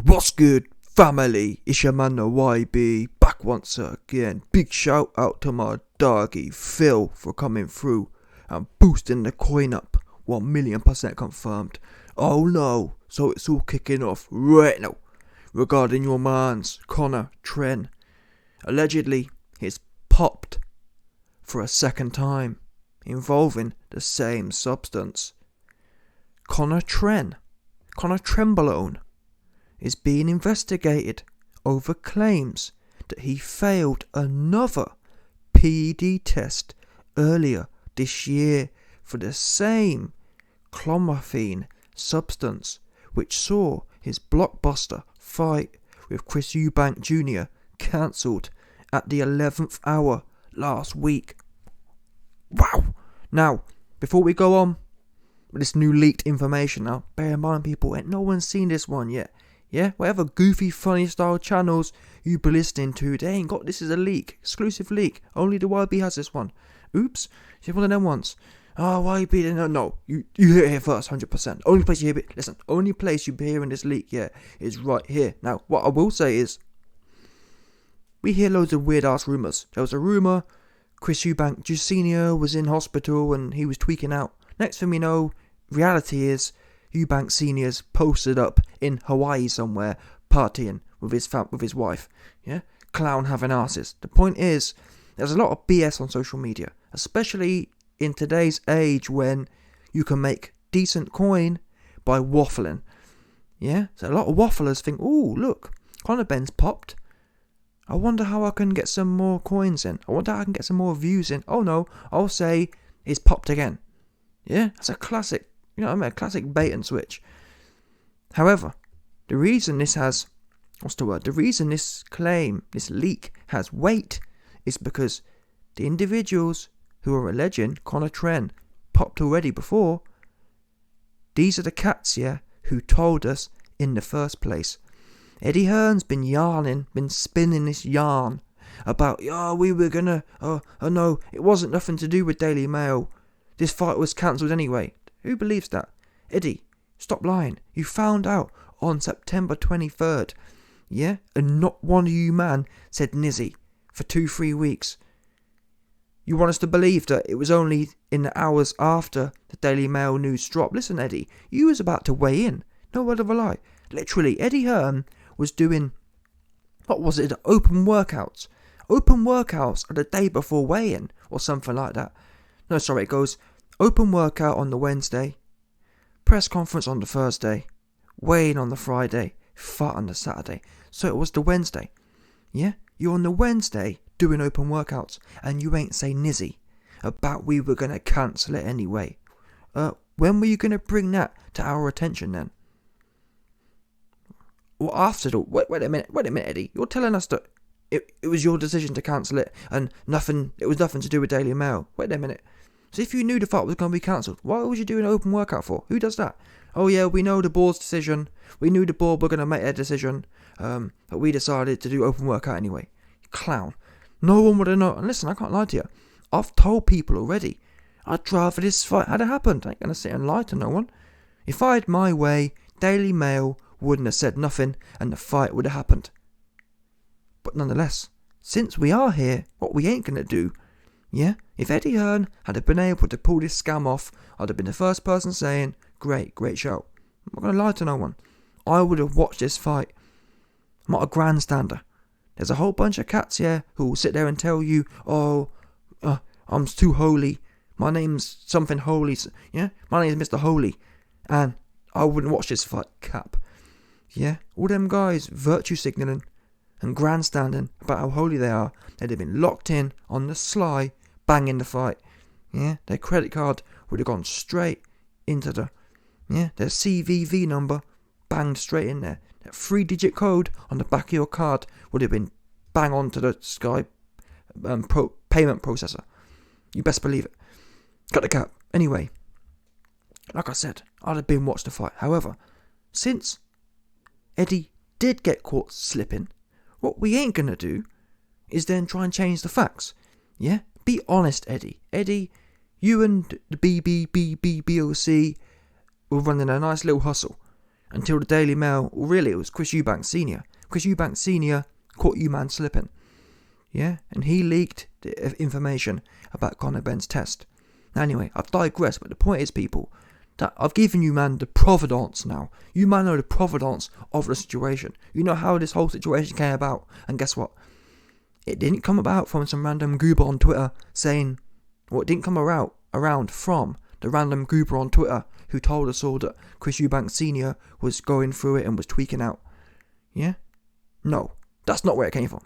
What's good, family? It's your man the YB, back once again. Big shout out to my doggy Phil for coming through and boosting the coin up. 1,000,000% confirmed. Oh no, so it's all kicking off right now regarding your man's Conor Benn. Allegedly, he's popped for a second time involving the same substance. Conor Trenbolone is being investigated over claims that he failed another PED test earlier this year for the same Clomid substance, which saw his blockbuster fight with Chris Eubank Jr. cancelled at the 11th hour last week. Wow! Now, before we go on with this new leaked information, now bear in mind, people, ain't no one's seen this one yet. Yeah, whatever goofy, funny style channels you be listening to, they ain't got this. Is a leak, exclusive leak. Only the YB has this one. Oops, it's one of them ones. Oh, YB, no, you hear it here first, 100%. Only place you hear it. Listen, only place you be hearing this leak, yeah, is right here. Now, what I will say is, we hear loads of weird ass rumours. There was a rumour Chris Eubank Jr. Sr. was in hospital and he was tweaking out. Next thing we know, reality is Eubank Sr.'s posted up in Hawaii somewhere, partying with his wife. Yeah, clown having asses. The point is, there's a lot of BS on social media, especially in today's age when you can make decent coin by waffling. Yeah, so a lot of wafflers think, oh look, Conor Benn's popped. I wonder how I can get some more coins in. I wonder how I can get some more views in. Oh no, I'll say it's popped again. Yeah, that's a classic. You know what I mean? A classic bait and switch. However, the reason this has, the reason this claim, this leak has weight is because the individuals who are alleging Conor Benn popped already before, these are the cats, yeah, who told us in the first place. Eddie Hearn's been spinning this yarn about, we were gonna, oh no, it wasn't nothing to do with Daily Mail. This fight was cancelled anyway. Who believes that? Eddie, stop lying. You found out on September 23rd. Yeah? And not one of you man said nizzy for 2-3 weeks. You want us to believe that it was only in the hours after the Daily Mail news dropped. Listen, Eddie, you was about to weigh in. No word of a lie. Literally, Eddie Hearn was doing, open workouts. Open workouts are the day before weigh-in or something like that. No, sorry, it goes open workout on the Wednesday, press conference on the Thursday, weigh-in on the Friday, fight on the Saturday. So it was the Wednesday. Yeah? You're on the Wednesday doing open workouts and you ain't say nizzy about we were going to cancel it anyway. When were you going to bring that to our attention then? Well, after all, wait a minute, Eddie. You're telling us that it was your decision to cancel it and it was nothing to do with Daily Mail. Wait a minute. So if you knew the fight was going to be cancelled, why was you doing an open workout for? Who does that? Oh yeah, we know the board's decision. We knew the board were going to make their decision. But we decided to do open workout anyway. Clown. No one would have known. And listen, I can't lie to you. I've told people already. I'd rather this fight had happened. I ain't going to sit and lie to no one. If I had my way, Daily Mail wouldn't have said nothing and the fight would have happened. But nonetheless, since we are here, what we ain't going to do, yeah, if Eddie Hearn had been able to pull this scam off, I'd have been the first person saying, great show. I'm not going to lie to no one. I would have watched this fight. I'm not a grandstander. There's a whole bunch of cats here who will sit there and tell you, I'm too holy. My name's something holy. Yeah, my name's Mr. Holy. And I wouldn't watch this fight. Cap. Yeah, all them guys virtue signalling and grandstanding about how holy they are. They'd have been locked in on the sly, banging the fight. Yeah, their credit card would have gone straight into their CVV number, banged straight in there. That 3-digit code on the back of your card would have been bang onto the Sky payment processor. You best believe it. Cut the cap. Anyway, like I said, I'd have been watched the fight. However, since Eddie did get caught slipping, what we ain't gonna do is then try and change the facts. Yeah? Be honest, Eddie. Eddie, you and the BBBBOC were running a nice little hustle. until the Daily Mail, or really it was Chris Eubanks Sr. Chris Eubanks Sr. caught you man slipping. Yeah, and he leaked the information about Conor Benn's test. Now anyway, I've digressed, but the point is, people, that I've given you man the providence now. You man know the providence of the situation. You know how this whole situation came about. And guess what? It didn't come about from some random goober on Twitter saying, or it didn't come around from the random goober on Twitter who told us all that Chris Eubanks Sr. was going through it and was tweaking out. Yeah? No, that's not where it came from.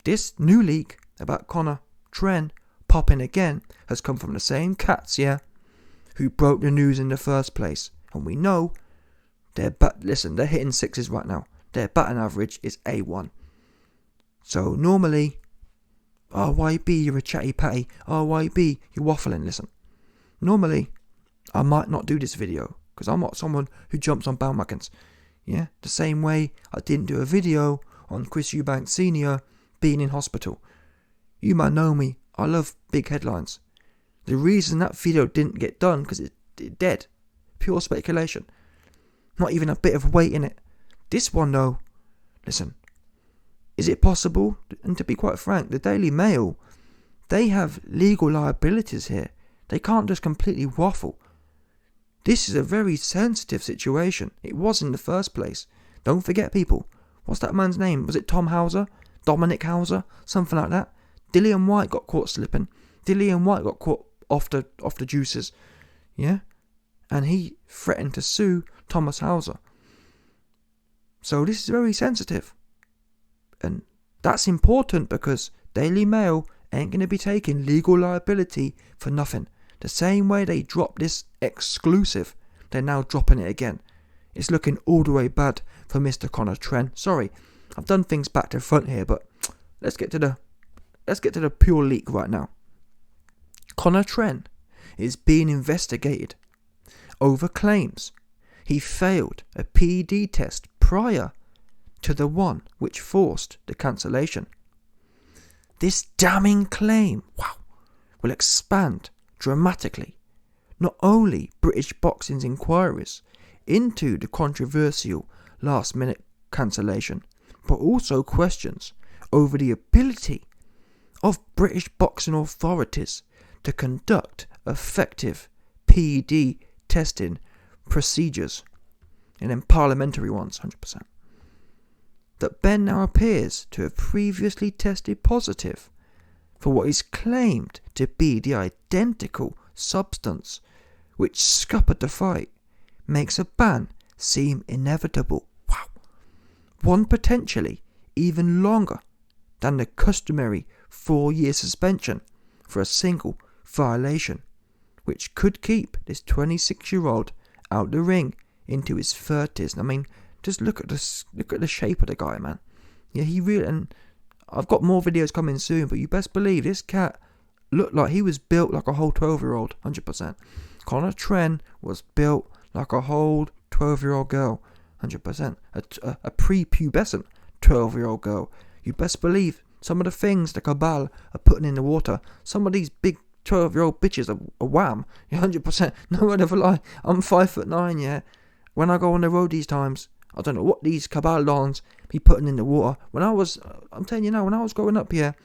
This new leak about Conor Benn popping again has come from the same cats, yeah, who broke the news in the first place. And we know they're hitting sixes right now. Their batting average is A1. So normally, YB, you're a chatty patty. YB, you're waffling. Listen, normally I might not do this video because I'm not someone who jumps on bandwagons. Yeah, the same way I didn't do a video on Chris Eubanks Sr. being in hospital. You might know me. I love big headlines. The reason that video didn't get done because it's dead. Pure speculation. Not even a bit of weight in it. This one though, listen, is it possible? And to be quite frank, the Daily Mail, they have legal liabilities here. They can't just completely waffle. This is a very sensitive situation. It was in the first place. Don't forget, people. What's that man's name? Was it Tom Hauser? Dominic Hauser? Something like that. Dillian White got caught slipping. Dillian White got caught off the juices. Yeah? And he threatened to sue Thomas Hauser. So this is very sensitive. And that's important because Daily Mail ain't going to be taking legal liability for nothing. The same way they dropped this exclusive, they're now dropping it again. It's looking all the way bad for Mr. Conor Benn. Sorry, I've done things back to front here, but let's get to the pure leak right now. Conor Benn is being investigated over claims he failed a PED test prior to the one which forced the cancellation. This damning claim, will expand dramatically not only British boxing's inquiries into the controversial last-minute cancellation, but also questions over the ability of British boxing authorities to conduct effective PED testing procedures, and then parliamentary ones, 100%. That Benn now appears to have previously tested positive for what is claimed to be the identical substance which scuppered the fight makes a ban seem inevitable. One potentially even longer than the customary 4-year suspension for a single violation, which could keep this 26-year-old out the ring into his 30s. I mean, just look at the shape of the guy, man. Yeah, he really, and I've got more videos coming soon, but you best believe this cat looked like he was built like a whole 12-year-old, 100%. Conor Benn was built like a whole 12-year-old girl, 100%. A prepubescent 12-year-old girl. You best believe some of the things the cabal are putting in the water, some of these big 12-year-old bitches are wham, 100%. No word of a lie. I'm 5'9", yeah. When I go on the road these times, I don't know what these cabal dons be putting in the water. I'm telling you now, when I was growing up here,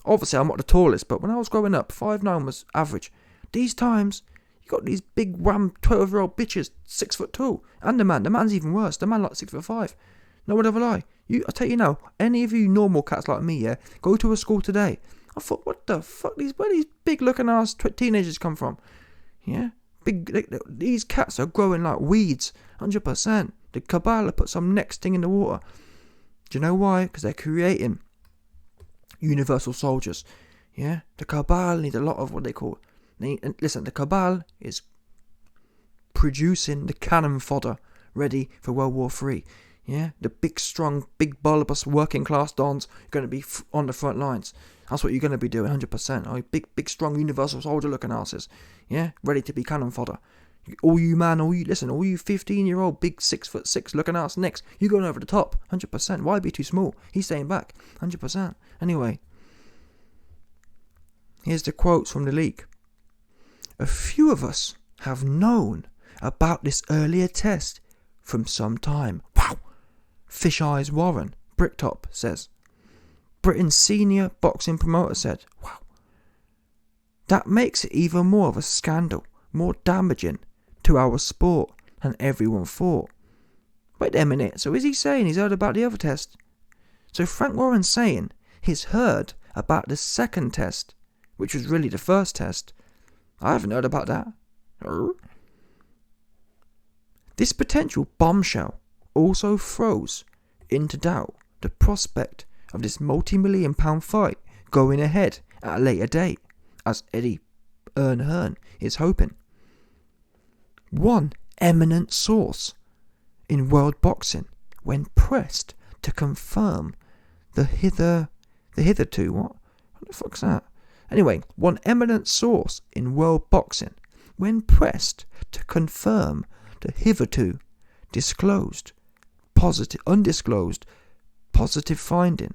obviously I'm not the tallest, but when I was growing up, 5'9" was average. These times, you got these big wham 12-year-old bitches, 6'2", and the man's even worse. The man like 6'5". No word of a lie. I tell you now, any of you normal cats like me, yeah, go to a school today. I thought, what the fuck? Where these big looking ass teenagers come from? Yeah, these cats are growing like weeds, 100%. The cabal put some next thing in the water. Do you know why? Because they're creating universal soldiers. Yeah, the cabal need a lot of what they call. Listen, the cabal is producing the cannon fodder ready for World War III. Yeah, the big, strong, big, bulbous working class dons are going to be on the front lines. That's what you're going to be doing, 100%. Oh, big, strong, universal soldier looking asses. Yeah, ready to be cannon fodder. All you 15-year-old, big 6'6" looking ass nicks, you going over the top, 100%. Why be too small? He's staying back, 100%. Anyway, here's the quotes from the leak. A few of us have known about this earlier test from some time. Wow! Fish Eyes Warren, Bricktop, says. Britain's senior boxing promoter said, wow. That makes it even more of a scandal, more damaging to our sport than everyone thought. Wait a minute, so is he saying he's heard about the other test? So Frank Warren's saying he's heard about the second test, which was really the first test. I haven't heard about that. This potential bombshell also throws into doubt the prospect of this multi-million-pound fight going ahead at a later date, as Eddie Hearn is hoping. One eminent source in world boxing, when pressed to confirm the hitherto, what the fuck's that? Anyway, one eminent source in world boxing, when pressed to confirm the hitherto undisclosed positive finding,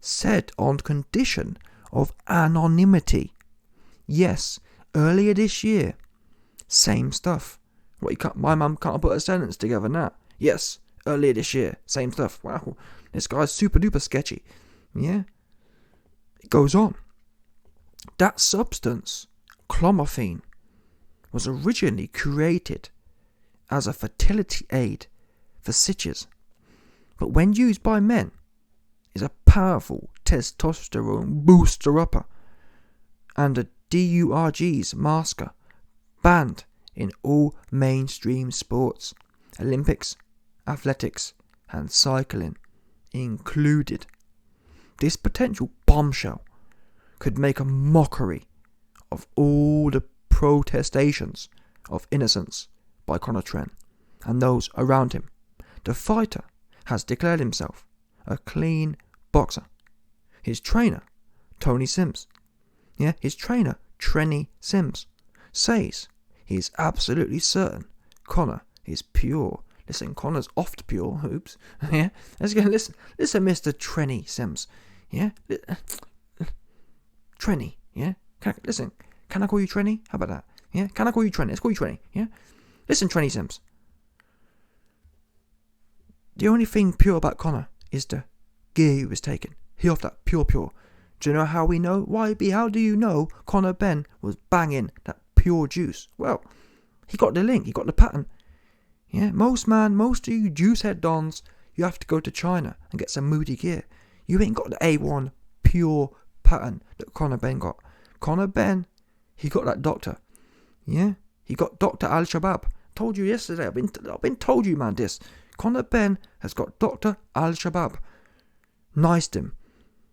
said on condition of anonymity. Yes, earlier this year. Same stuff. My mum can't put a sentence together now. Yes, earlier this year. Same stuff. Wow, this guy's super duper sketchy. Yeah. It goes on. That substance, clomiphene, was originally created as a fertility aid for sitches, but when used by men, is a powerful testosterone booster-upper and a DURG's masker, banned in all mainstream sports, Olympics, athletics and cycling included. This potential bombshell could make a mockery of all the protestations of innocence by Conor Benn and those around him. The fighter has declared himself a clean boxer. His trainer, Tony Sims, his trainer, Trenny Sims, says he is absolutely certain Conor is pure. Listen, Conor's oft pure. Oops. Yeah, let's go. Listen, Mr. Trenny Sims. Yeah, Trenny. Yeah, can I call you Trenny? How about that? Yeah, can I call you Trenny? Let's call you Trenny. Yeah, listen, Trenny Sims. The only thing pure about Conor is the gear he was taking. He off that pure. Do you know how we know? YB, how do you know Conor Benn was banging that pure juice? Well, he got the link, he got the pattern. Yeah, most of you juice head dons, you have to go to China and get some moody gear. You ain't got the A1 pure pattern that Conor Benn got. Conor Benn, he got that doctor. Yeah, he got Dr. Al-Shabaab. Told you yesterday, I've been told you, man, this. Conor Benn has got Dr. Al-Shabaab. Niced him.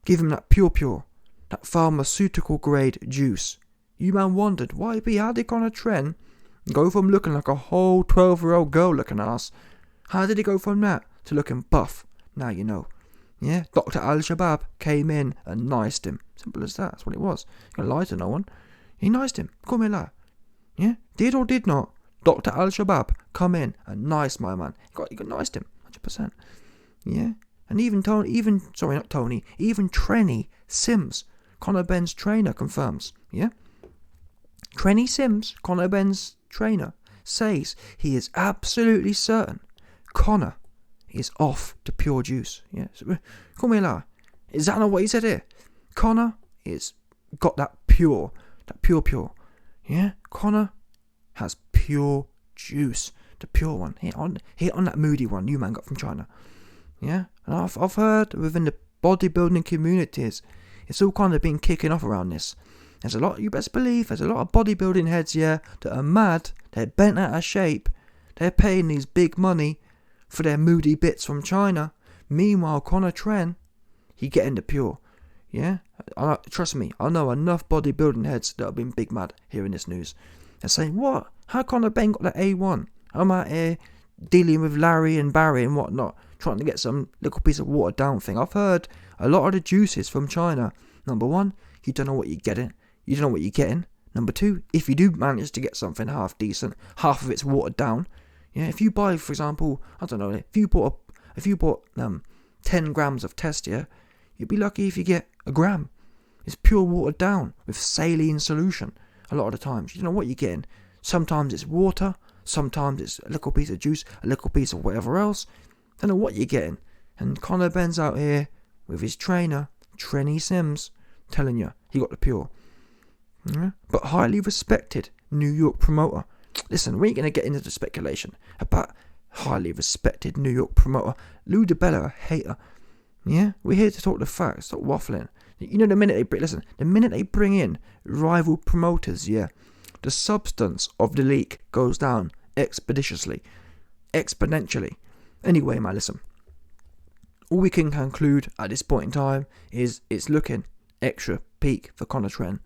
Give him that pure, that pharmaceutical grade juice. You man wondered, YB, how did Conor Benn go from looking like a whole 12-year-old girl looking ass? How did he go from that to looking buff? Now you know. Yeah, Dr. Al-Shabaab came in and niced him. Simple as that. That's what it was. He didn't lie to no one. He niced him. Call me a liar. Yeah, did or did not. Dr. Al-Shabaab come in and nice my man. He got niced him. 100%. Yeah. And even Trenny Sims, Conor Benn's trainer, confirms. Yeah. Trenny Sims, Conor Benn's trainer, says he is absolutely certain Conor is off to pure juice. Yeah. So, call me a liar. Is that not what he said here? Conor is got that pure. Yeah. Conor has pure juice, the pure one. Hit on that moody one you man got from China. Yeah, and I've heard within the bodybuilding communities, it's all kind of been kicking off around this. There's a lot, you best believe, there's a lot of bodybuilding heads here that are mad, they're bent out of shape, they're paying these big money for their moody bits from China. Meanwhile, Conor Benn, he getting the pure. Yeah, trust me, I know enough bodybuilding heads that have been big mad hearing this news. They're saying, what? How Conor Benn got the A1? I'm out here dealing with Larry and Barry and whatnot, trying to get some little piece of watered down thing. I've heard a lot of the juices from China. Number one, you don't know what you're getting. You don't know what you're getting. Number two, if you do manage to get something half decent, half of it's watered down. Yeah, if you buy, for example, I don't know, if you bought 10 grams of test, yeah, you'd be lucky if you get a gram. It's pure watered down with saline solution. A lot of the times, you don't know what you're getting. Sometimes it's water, Sometimes it's a little piece of juice, a little piece of whatever else. Don't know what you're getting. And Conor Benn's out here with his trainer, Trenny Sims, telling you he got the pure. Yeah? But highly respected New York promoter. Listen, we ain't going to get into the speculation about highly respected New York promoter. Lou DiBella, a hater. Yeah? We're here to talk the facts, stop waffling. You know, the minute they bring in rival promoters, yeah, the substance of the leak goes down exponentially. Anyway, man, listen. All we can conclude at this point in time is it's looking extra peak for Conor Benn.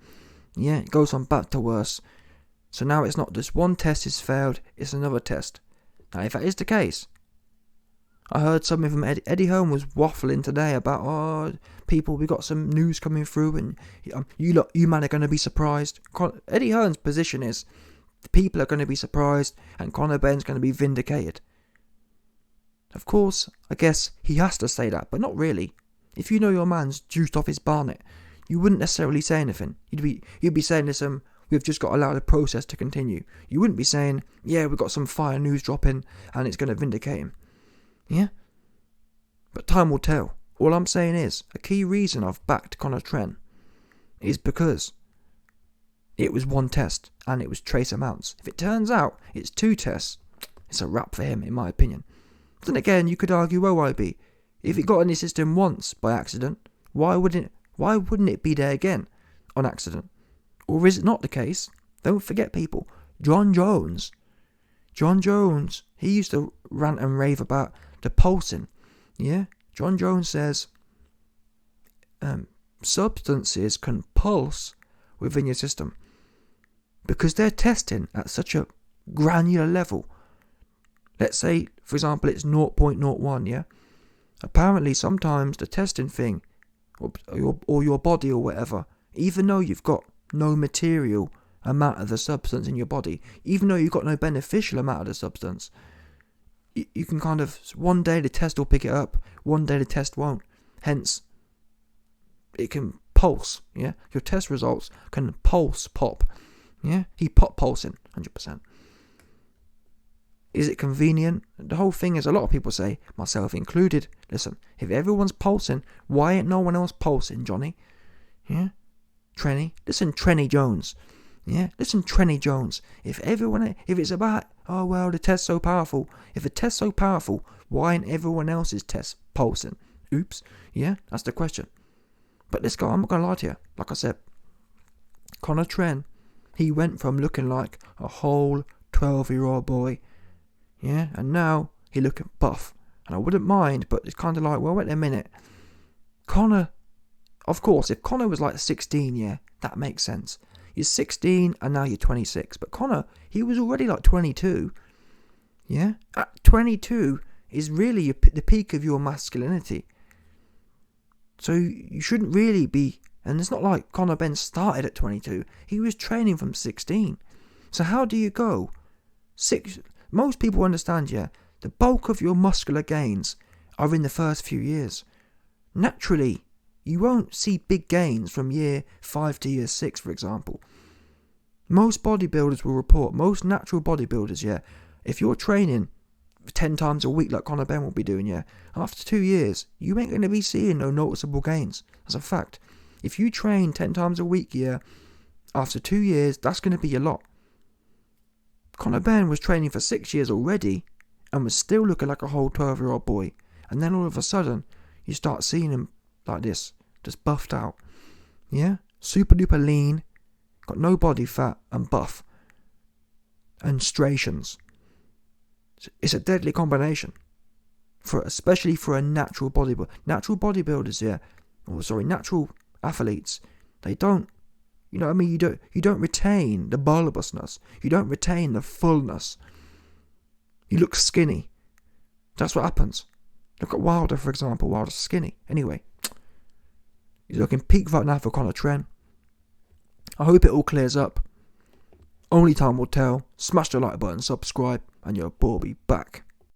Yeah, it goes on bad to worse. So now it's not just one test is failed, it's another test. Now, if that is the case, I heard something from Eddie Hearn was waffling today about, people, we got some news coming through and you man are going to be surprised. Eddie Hearn's position is the people are going to be surprised and Conor Benn's going to be vindicated. Of course, I guess he has to say that, but not really. If you know your man's juiced off his barnet, you wouldn't necessarily say anything. You'd be saying, listen, we've just got to allow the process to continue. You wouldn't be saying, yeah, we've got some fire news dropping and it's going to vindicate him. Yeah? But time will tell. All I'm saying is, a key reason I've backed Conor Benn is because it was one test and it was trace amounts. If it turns out it's 2 tests, it's a wrap for him, in my opinion. But then again, you could argue, OIB, if it got in his system once by accident, why wouldn't it be there again on accident? Or is it not the case? Don't forget, people, John Jones, he used to rant and rave about the pulsing. Yeah? John Jones says substances can pulse within your system because they're testing at such a granular level. Let's say, for example, it's 0.01, yeah? Apparently, sometimes the testing thing, or your body or whatever, even though you've got no material amount of the substance in your body, even though you've got no beneficial amount of the substance, you can kind of, one day the test will pick it up, one day the test won't. Hence, it can pulse, yeah? Your test results can pop, yeah? He pulsing, 100%. Is it convenient? The whole thing is, a lot of people say, myself included, listen, if everyone's pulsing, why ain't no one else pulsing, Johnny? Yeah? Trenny? Listen, Trenny Jones. Yeah? Listen, Trenny Jones. If it's about, the test's so powerful. If the test's so powerful, why ain't everyone else's test pulsing? Oops. Yeah? That's the question. But this guy, I'm not going to lie to you. Like I said, Conor Benn, he went from looking like a whole 12-year-old boy, yeah, and now he looking buff. And I wouldn't mind, but it's kind of like, well, wait a minute. Conor, of course, if Conor was like 16, yeah, that makes sense. You're 16 and now you're 26. But Conor, he was already like 22. Yeah? At 22 is really the peak of your masculinity. So you shouldn't really be... And it's not like Conor Benn started at 22. He was training from 16. So how do you go? Most people understand, yeah, the bulk of your muscular gains are in the first few years. Naturally, you won't see big gains from year 5 to year 6, for example. Most bodybuilders will report, most natural bodybuilders, yeah, if you're training 10 times a week like Conor Benn will be doing, yeah, after 2 years, you ain't going to be seeing no noticeable gains. That's a fact. If you train 10 times a week, yeah, after 2 years, that's going to be a lot. Conor Benn was training for 6 years already and was still looking like a whole 12-year-old boy. And then all of a sudden, you start seeing him like this, just buffed out. Yeah? Super duper lean, got no body fat and buff. And striations. It's a deadly combination. Especially for a natural bodybuilder. Natural bodybuilders, yeah. Natural athletes. They don't, you know what I mean? You don't retain the bulbousness. You don't retain the fullness. You look skinny. That's what happens. Look at Wilder, for example. Wilder's skinny. Anyway, he's looking peak right now for Conor Benn. I hope it all clears up. Only time will tell. Smash the like button, subscribe, and your boy will be back.